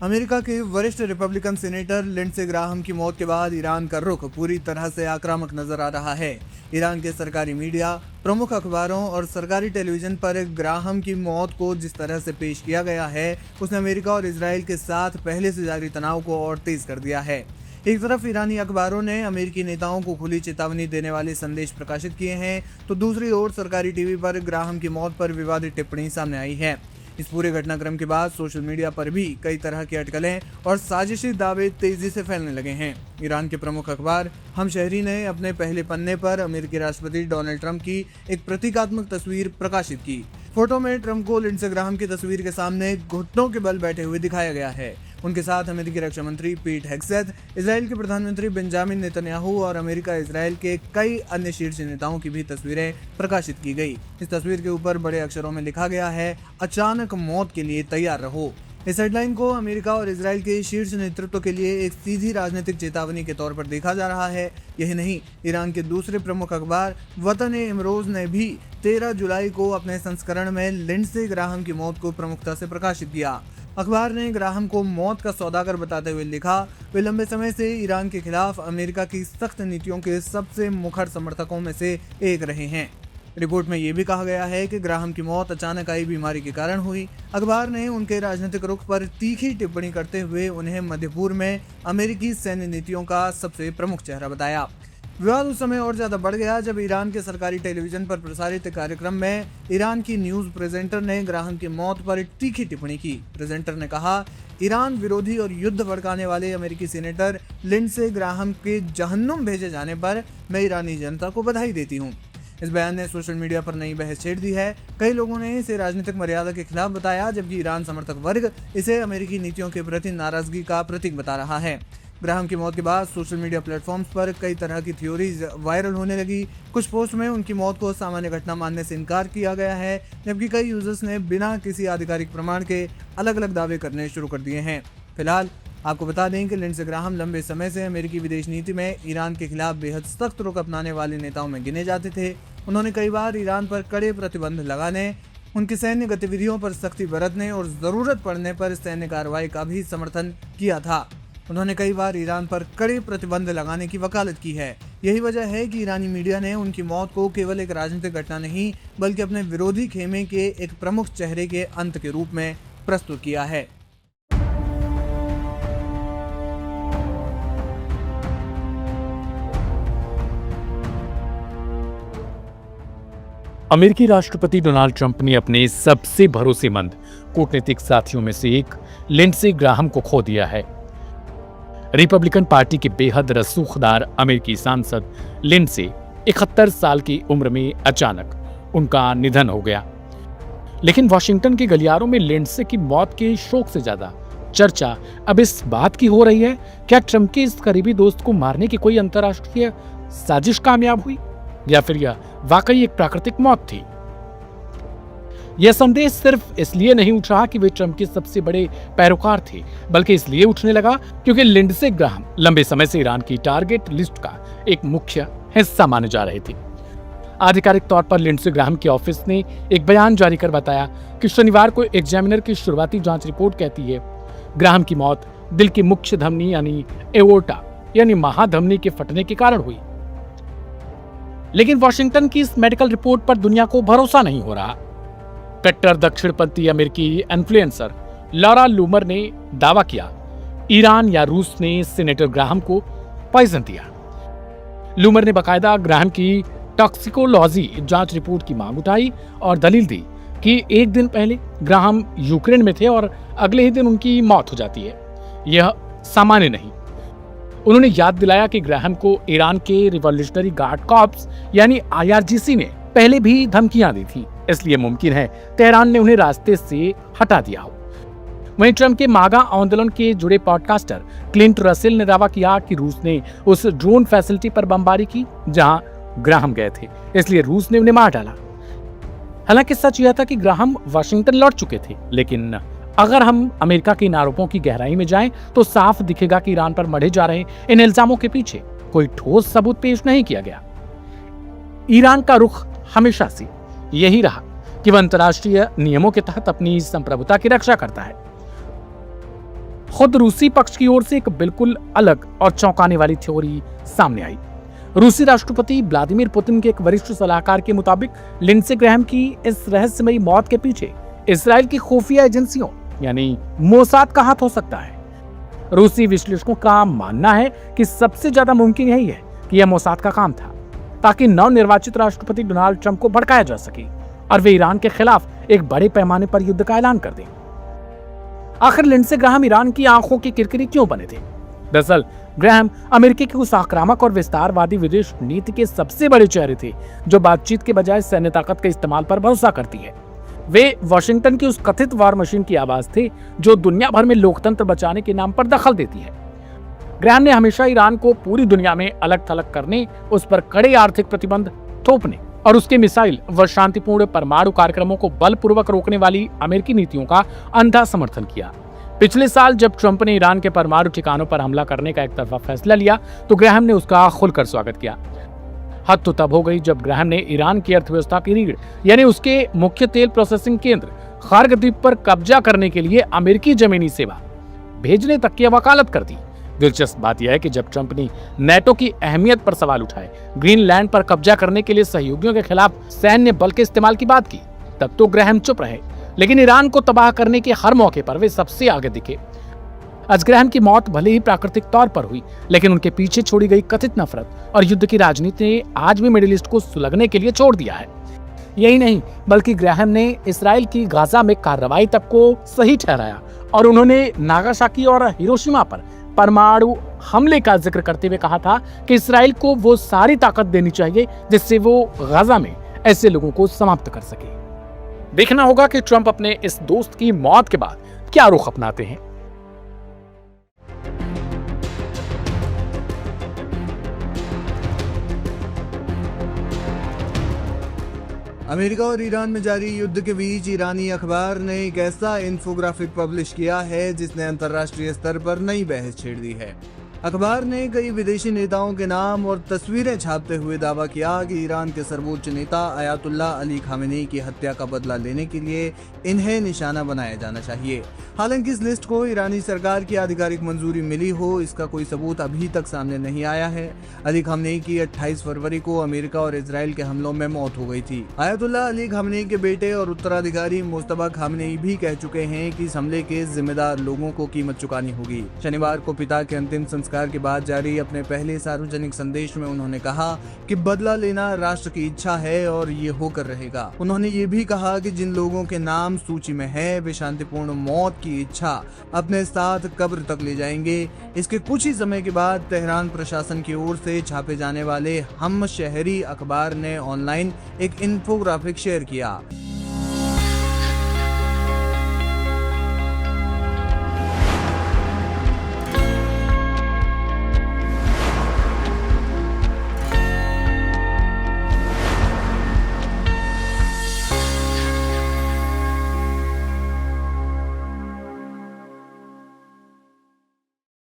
America के वरिष्ठ Republican senator Lindsey Graham की मौत के बाद ईरान का रुख पूरी तरह से आक्रामक नजर आ रहा है। ईरान के सरकारी मीडिया, प्रमुख अखबारों और सरकारी टेलीविजन पर ग्राहम की मौत को जिस तरह से पेश किया गया है, उसने अमेरिका और इजराइल के साथ पहले से जारी तनाव को और तेज कर दिया है। एक तरफ ईरानी अखबारों ने अमेरिकी नेताओं को खुली चेतावनी देने वाले संदेश प्रकाशित किए हैं, तो दूसरी ओर सरकारी टीवी पर ग्राहम की मौत पर विवादित टिप्पणी सामने आई है। इस पूरे घटनाक्रम के बाद सोशल मीडिया पर भी कई तरह की अटकलें और साजिशी दावे तेजी से फैलने लगे हैं। ईरान के प्रमुख अखबार हमशहरी ने अपने पहले पन्ने पर अमेरिकी राष्ट्रपति डोनाल्ड ट्रंप की एक प्रतीकात्मक तस्वीर प्रकाशित की। फोटो में ट्रंप को लिंडसे ग्राहम की तस्वीर के सामने घुटनों के बल बैठे हुए दिखाया गया है। उनके साथ अमेरिकी रक्षा मंत्री पीट हेग्सेथ, इजराइल के प्रधानमंत्री बेंजामिन नेतन्याहू और अमेरिका इजराइल के कई अन्य शीर्ष नेताओं की भी तस्वीरें प्रकाशित की गई। इस तस्वीर के ऊपर बड़े अक्षरों में लिखा गया है, अचानक मौत के लिए तैयार रहो। इस हेडलाइन को अमेरिका और इजराइल के शीर्ष नेतृत्व के लिए एक सीधी राजनीतिक चेतावनी के तौर पर देखा जा रहा है। यही नहीं, ईरान के दूसरे प्रमुख अखबार वतन-ए-इमरोज ने भी 13 जुलाई को अपने संस्करण में लिंडसे ग्राहम की मौत को प्रमुखता से प्रकाशित किया। अखबार ने ग्राहम को मौत का सौदागर बताते हुए लिखा, वे लंबे समय से ईरान के खिलाफ अमेरिका की सख्त नीतियों के सबसे मुखर समर्थकों में से एक रहे हैं। रिपोर्ट में यह भी कहा गया है कि ग्राहम की मौत अचानक आई बीमारी के कारण हुई। अखबार ने उनके राजनीतिक रुख पर तीखी टिप्पणी करते हुए उन्हें मध्य पूर्व में अमेरिकी सैन्य नीतियों का सबसे प्रमुख चेहरा बताया। विवाद उस समय और ज्यादा बढ़ गया जब ईरान के सरकारी टेलीविजन पर प्रसारित कार्यक्रम में ईरान की न्यूज प्रेजेंटर ने ग्राहम की मौत पर तीखी टिप्पणी की। प्रेजेंटर ने कहा, ईरान विरोधी और युद्ध भड़काने वाले अमेरिकी सीनेटर लिंडसे ग्राहम के जहन्नुम भेजे जाने पर मैं ईरानी जनता को बधाई देती हूँ। इस बयान ने सोशल मीडिया पर नई बहस छेड़ दी है। कई लोगों ने इसे राजनीतिक मर्यादा के खिलाफ बताया, जबकि ईरान समर्थक वर्ग इसे अमेरिकी नीतियों के प्रति नाराजगी का प्रतीक बता रहा है। ग्राहम की मौत के बाद सोशल मीडिया प्लेटफॉर्म्स पर कई तरह की थ्योरीज वायरल होने लगी। कुछ पोस्ट में उनकी मौत को सामान्य घटना मानने से इनकार किया गया है, जबकि कई यूजर्स ने बिना किसी आधिकारिक प्रमाण के अलग अलग दावे करने शुरू कर दिए हैं। फिलहाल आपको बता दें कि लिंडसे ग्राहम लंबे समय से अमेरिकी विदेश नीति में ईरान के खिलाफ बेहद सख्त रुख अपनाने वाले नेताओं में गिने जाते थे। उन्होंने कई बार ईरान पर कड़े प्रतिबंध लगाने, उनकी सैन्य गतिविधियों पर सख्ती बरतने और जरूरत पड़ने पर सैन्य कार्रवाई का भी समर्थन किया था। उन्होंने कई बार ईरान पर कड़े प्रतिबंध लगाने की वकालत की है। यही वजह है कि ईरानी मीडिया ने उनकी मौत को केवल एक राजनीतिक घटना नहीं, बल्कि अपने विरोधी खेमे के एक प्रमुख चेहरे के अंत के रूप में प्रस्तुत किया है। अमेरिकी राष्ट्रपति डोनाल्ड ट्रंप ने अपने सबसे भरोसेमंद कूटनीतिक साथियों में से एक लिंडसे ग्राहम को खो दिया है। रिपब्लिकन पार्टी के बेहद रसूखदार अमेरिकी सांसद लिंडसे 71 साल की उम्र में अचानक उनका निधन हो गया। लेकिन वॉशिंगटन के गलियारों में लिंडसे की मौत के शोक से ज्यादा चर्चा अब इस बात की हो रही है, क्या ट्रंप के इस करीबी दोस्त को मारने की कोई अंतर्राष्ट्रीय साजिश कामयाब हुई, या फिर यह वाकई एक प्राकृतिक मौत थी। यह संदेश सिर्फ इसलिए नहीं उठ रहा कि वे ट्रंप के सबसे बड़े पैरोकार थे, बल्कि इसलिए उठने लगा क्योंकि लिंडसे ग्राहम लंबे समय से ईरान की टारगेट लिस्ट का एक मुख्य हिस्सा माने जा रहे थे। आधिकारिक तौर पर लिंडसे ग्राहम के ऑफिस ने एक बयान जारी कर बताया कि शनिवार को एग्जामिनर की शुरुआती जांच रिपोर्ट कहती है, ग्राहम की मौत दिल की मुख्य धमनी यानी एओर्टा यानी महाधमनी के फटने के कारण हुई। लेकिन वॉशिंगटन की इस मेडिकल रिपोर्ट पर दुनिया को भरोसा नहीं हो रहा। कट्टर दक्षिणपंथी अमेरिकी इन्फ्लुएंसर लॉरा लूमर ने दावा किया, ईरान या रूस ने सीनेटर ग्राहम को पॉइजन दिया। लूमर ने बकायदा ग्राहम की टॉक्सिकोलॉजी जांच रिपोर्ट की मांग उठाई और दलील दी कि एक दिन पहले ग्राहम यूक्रेन में थे और अगले ही दिन उनकी मौत हो जाती है। यह सामान्य नहीं। उन्होंने याद दिलाया कि ग्राहम को ईरान के रिवॉल्यूशनरी गार्ड कॉर्प्स यानी IRGC ने पहले भी धमकियां दी थी, इसलिए मुमकिन है तेहरान ने उन्हें रास्ते से हटा दिया हो। वहीं ट्रंप के मागा आंदोलन के जुड़े पॉडकास्टर क्लिंट रसेल ने दावा किया कि रूस ने उस ड्रोन फैसिलिटी पर बमबारी की जहां ग्राहम गए थे, इसलिए रूस ने उन्हें मार डाला। हालांकि सच यह था कि ग्राहम वाशिंगटन लौट चुके थे, लेकिन अगर हम अमेरिका के इन आरोपों की गहराई में जाएं तो साफ दिखेगा कि ईरान पर मढ़े जा रहे इन इल्जामों के पीछे कोई ठोस सबूत पेश नहीं किया गया। ईरान का रुख हमेशा से यही रहा कि वह अंतर्राष्ट्रीय नियमों के तहत अपनी संप्रभुता की रक्षा करता है। खुद रूसी पक्ष की ओर से एक बिल्कुल अलग और चौंकाने वाली थ्योरी सामने आई। रूसी राष्ट्रपति व्लादिमीर पुतिन के एक वरिष्ठ सलाहकार के मुताबिक लिंडसे ग्रैहम की इस रहस्यमयी मौत के पीछे इसराइल की खुफिया एजेंसियों यानी मोसाद का हाथ हो सकता है। रूसी विश्लेषकों का मानना है कि सबसे ज्यादा मुमकिन यही है कि यह मोसाद का काम था, ताकि नवनिर्वाचित राष्ट्रपति डोनाल्ड ट्रंप को भड़काया जा सके और वे ईरान के खिलाफ एक बड़े पैमाने पर युद्ध का ऐलान कर दें। आखिर लिंडसे ग्राहम ईरान की आंखों की किरकिरी क्यों बने थे? दरअसल ग्राहम अमेरिका के उस आक्रामक और विस्तारवादी विदेश नीति के सबसे बड़े चेहरे थे जो बातचीत के बजाय सैन्य ताकत के इस्तेमाल पर भरोसा करती है। वे वॉशिंगटन की उस कथित वार मशीन की आवाज थे जो दुनिया भर में लोकतंत्र बचाने के नाम पर दखल देती है। ग्राहम ने हमेशा ईरान को पूरी दुनिया में अलग थलग करने, उस पर कड़े आर्थिक प्रतिबंध थोपने और उसके मिसाइल व शांतिपूर्ण परमाणु कार्यक्रमों को बलपूर्वक रोकने वाली अमेरिकी नीतियों का अंधा समर्थन किया। पिछले साल जब ट्रंप ने ईरान के परमाणु ठिकानों पर हमला करने का एक तरफा फैसला लिया तो ग्राहम ने उसका खुलकर स्वागत किया। हद तो तब हो गई जब ग्राहम ने ईरान की अर्थव्यवस्था की रीढ़ यानी उसके मुख्य तेल प्रोसेसिंग केंद्र खार्ग द्वीप पर कब्जा करने के लिए अमेरिकी जमीनी सेवा भेजने तक की वकालत कर दी। दिलचस्प बात यह है कि जब ट्रंप ने नेटो की अहमियत पर सवाल उठाए, ग्रीनलैंड पर कब्जा करने के लिए सहयोगियों के खिलाफ सैन्य बल के इस्तेमाल की बात की, तब तो ग्राहम चुप रहे, लेकिन ईरान को तबाह करने के हर मौके पर वे सबसे आगे दिखे। आज ग्राहम की मौत भले ही प्राकृतिक तौर पर हुई, लेकिन उनके पीछे छोड़ी गई कथित नफरत और युद्ध की राजनीति ने आज भी मिडिल ईस्ट को सुलगने के लिए छोड़ दिया है। यही नहीं, बल्कि ग्राहम ने इसराइल की गाजा में कार्रवाई तक को सही ठहराया और उन्होंने नागासाकी और हिरोशिमा पर परमाणु हमले का जिक्र करते हुए कहा था कि इसराइल को वो सारी ताकत देनी चाहिए जिससे वो गाजा में ऐसे लोगों को समाप्त कर सके। देखना होगा कि ट्रंप अपने इस दोस्त की मौत के बाद क्या रुख अपनाते हैं। अमेरिका और ईरान में जारी युद्ध के बीच ईरानी अखबार ने एक ऐसा इन्फोग्राफिक पब्लिश किया है जिसने अंतर्राष्ट्रीय स्तर पर नई बहस छेड़ दी है। अखबार ने कई विदेशी नेताओं के नाम और तस्वीरें छापते हुए दावा किया कि ईरान के सर्वोच्च नेता अयातुल्ला अली खामेनी की हत्या का बदला लेने के लिए इन्हें निशाना बनाया जाना चाहिए। हालांकि इस लिस्ट को ईरानी सरकार की आधिकारिक मंजूरी मिली हो, इसका कोई सबूत अभी तक सामने नहीं आया है। अली खामेनी की 28 फरवरी को अमेरिका और इजराइल के हमलों में मौत हो गई थी। अयातुल्ला अली खामेनी के बेटे और उत्तराधिकारी मुस्तफा खामेनी भी कह चुके हैं कि इस हमले के जिम्मेदार लोगों को कीमत चुकानी होगी। शनिवार को पिता के अंतिम संस्कार के बाद जारी अपने पहले सार्वजनिक संदेश में उन्होंने कहा कि बदला लेना राष्ट्र की इच्छा है और ये होकर रहेगा। उन्होंने ये भी कहा कि जिन लोगों के नाम सूची में है वे शांतिपूर्ण मौत की इच्छा अपने साथ कब्र तक ले जाएंगे। इसके कुछ ही समय के बाद तेहरान प्रशासन की ओर से छापे जाने वाले हम शहरी अखबार ने ऑनलाइन एक इन्फोग्राफिक शेयर किया।